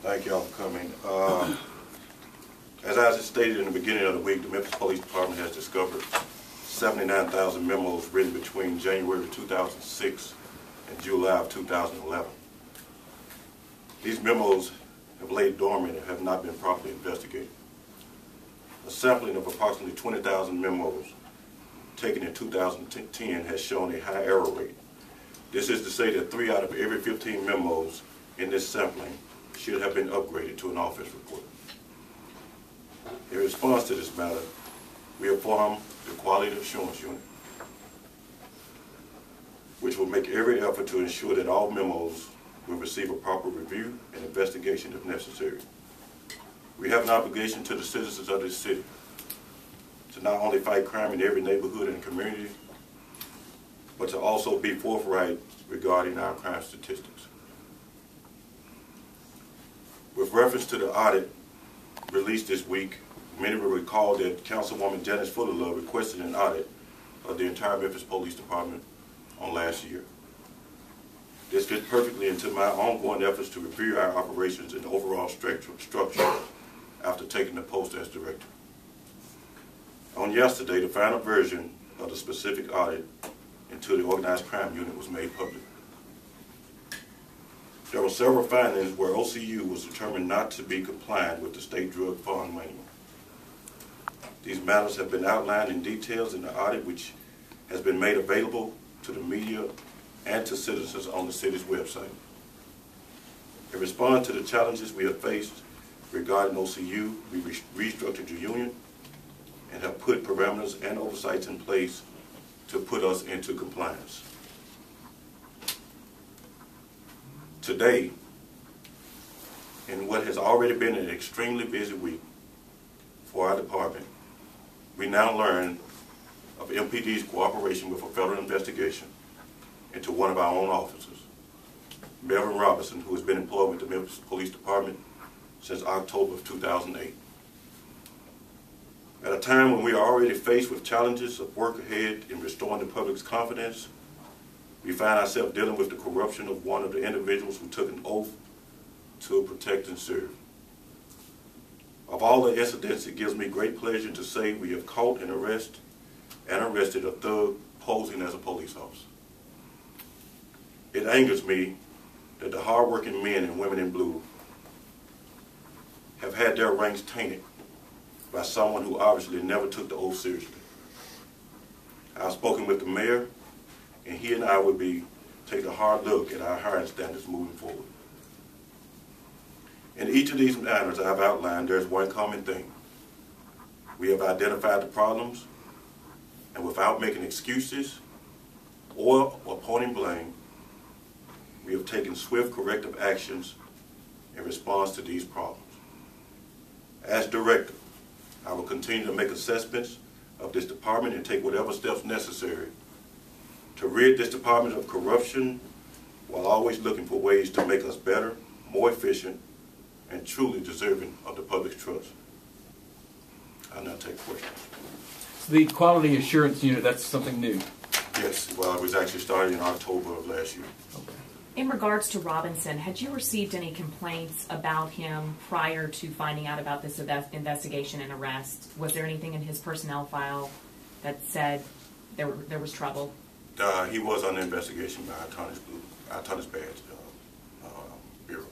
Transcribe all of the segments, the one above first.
Thank y'all for coming. As I stated in the beginning of the week, the Memphis Police Department has discovered 79,000 memos written between January of 2006 and July of 2011. These memos have laid dormant and have not been properly investigated. A sampling of approximately 20,000 memos taken in 2010 has shown a high error rate. This is to say that 3 out of every 15 memos in this sampling should have been upgraded to an office report. In response to this matter, we have formed the Quality Assurance Unit, which will make every effort to ensure that all memos will receive a proper review and investigation if necessary. We have an obligation to the citizens of this city to not only fight crime in every neighborhood and community, but to also be forthright regarding our crime statistics. With reference to the audit released this week, many will recall that Councilwoman Janice Fuller requested an audit of the entire Memphis Police Department on last year. This fits perfectly into my ongoing efforts to review our operations and overall structure after taking the post as director. On yesterday, the final version of the specific audit into the organized crime unit was made public. There were several findings where OCU was determined not to be compliant with the State Drug Fund Manual. These matters have been outlined in details in the audit, which has been made available to the media and to citizens on the city's website. In response to the challenges we have faced regarding OCU, we restructured the union and have put parameters and oversights in place to put us into compliance. Today, in what has already been an extremely busy week for our department, we now learn of MPD's cooperation with a federal investigation into one of our own officers, Melvin Robinson, who has been employed with the Memphis Police Department since October of 2008. At a time when we are already faced with challenges of work ahead in restoring the public's confidence, we find ourselves dealing with the corruption of one of the individuals who took an oath to protect and serve. Of all the incidents, it gives me great pleasure to say we have caught and arrested a thug posing as a police officer. It angers me that the hard-working men and women in blue have had their ranks tainted by someone who obviously never took the oath seriously. I've spoken with the mayor, and he and I will be taking a hard look at our hiring standards moving forward. In each of these matters I've outlined, there's one common thing. We have identified the problems, and without making excuses or pointing blame, we have taken swift corrective actions in response to these problems. As director, I will continue to make assessments of this department and take whatever steps necessary to rid this department of corruption while always looking for ways to make us better, more efficient, and truly deserving of the public's trust. I'll now take questions. So the Quality Assurance Unit, that's something new? Yes, well, it was actually started in October of last year. Okay. In regards to Robinson, had you received any complaints about him prior to finding out about this investigation and arrest? Was there anything in his personnel file that said there was trouble? He was under investigation by our Toney's Badge Bureau.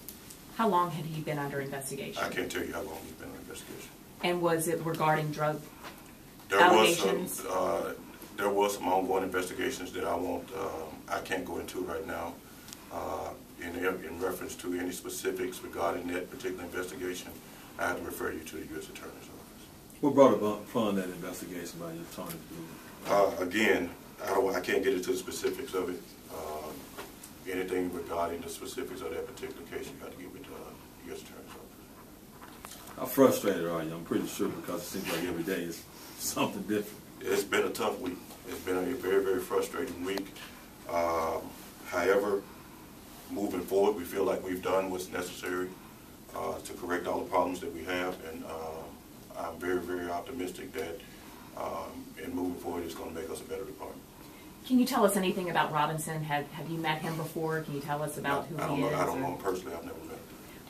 How long had he been under investigation? I can't tell you how long he's been under investigation. And was it regarding drug allegations? There was some ongoing investigations that I can't go into right now. In reference to any specifics regarding that particular investigation, I have to refer you to the U.S. Attorney's Office. What brought upon that investigation by your Toney Bureau? Again, I can't get into the specifics of it. Anything regarding the specifics of that particular case, you got to give it to the U.S. Attorney's Office. How frustrated are you? I'm pretty sure, because it seems like every day is something different. It's been a tough week. It's been a very, very frustrating week. However, moving forward, we feel like we've done what's necessary to correct all the problems that we have, and I'm very, very optimistic that in moving forward, it's going to make us a better department. Can you tell us anything about Robinson? Have you met him before? Can you tell us about who he is? I don't know him personally. I've never met him.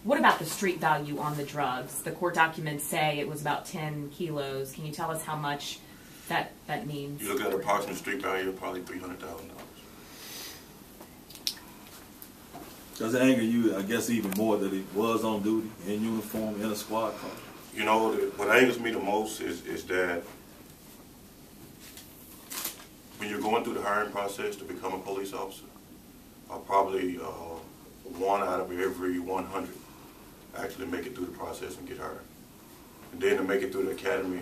What about the street value on the drugs? The court documents say it was about 10 kilos. Can you tell us how much that means? You look at approximate street value of probably $300,000. Does it anger you, I guess, even more that he was on duty, in uniform, in a squad car? You know, what angers me the most is that when you're going through the hiring process to become a police officer, probably 1 out of every 100 actually make it through the process and get hired. And then to make it through the academy,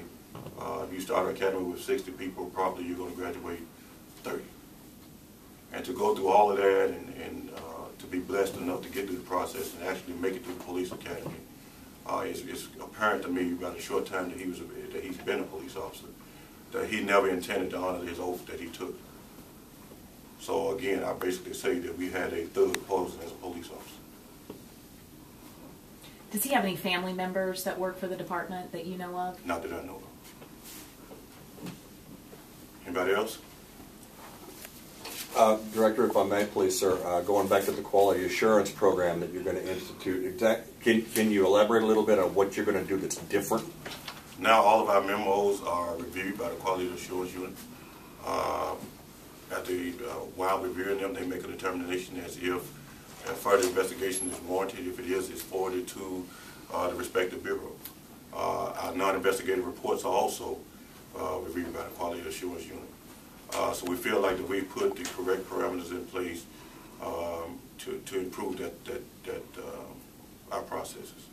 if you start an academy with 60 people, probably you're going to graduate 30. And to go through all of that and to be blessed enough to get through the process and actually make it through the police academy, it's apparent to me about a short time that he's been a police officer, that he never intended to honor his oath that he took. So again, I basically say that we had a thug posing as a police officer. Does he have any family members that work for the department that you know of? Not that I know of. Anybody else? Director, if I may, please, sir, going back to the quality assurance program that you're going to institute, can you elaborate a little bit on what you're going to do that's different? Now all of our memos are reviewed by the quality assurance unit. While reviewing them, they make a determination as if further investigation is warranted. If it is, it's forwarded to the respective bureau. Our non-investigative reports are also reviewed by the quality assurance unit. So we feel like that we put the correct parameters in place to improve our processes.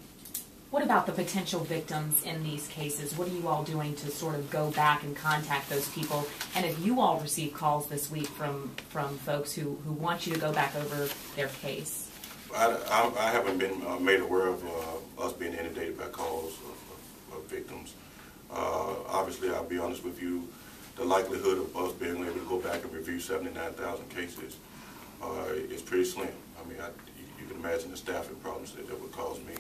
What about the potential victims in these cases? What are you all doing to sort of go back and contact those people? And if you all receive calls this week from folks who want you to go back over their case? I haven't been made aware of us being inundated by calls of victims. Obviously, I'll be honest with you, the likelihood of us being able to go back and review 79,000 cases is pretty slim. I mean, you can imagine the staffing problems that would cause me.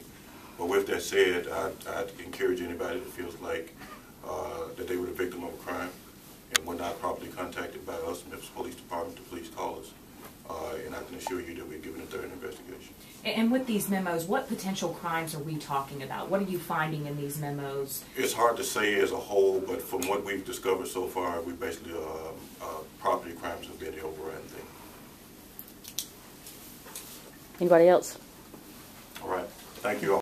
But with that said, I'd encourage anybody that feels like that they were the victim of a crime and were not properly contacted by us, Memphis Police Department, to please call us. And I can assure you that we're giving a thorough investigation. And with these memos, what potential crimes are we talking about? What are you finding in these memos? It's hard to say as a whole, but from what we've discovered so far, we basically, property crimes have been the overriding thing. Anybody else? All right. Thank you all.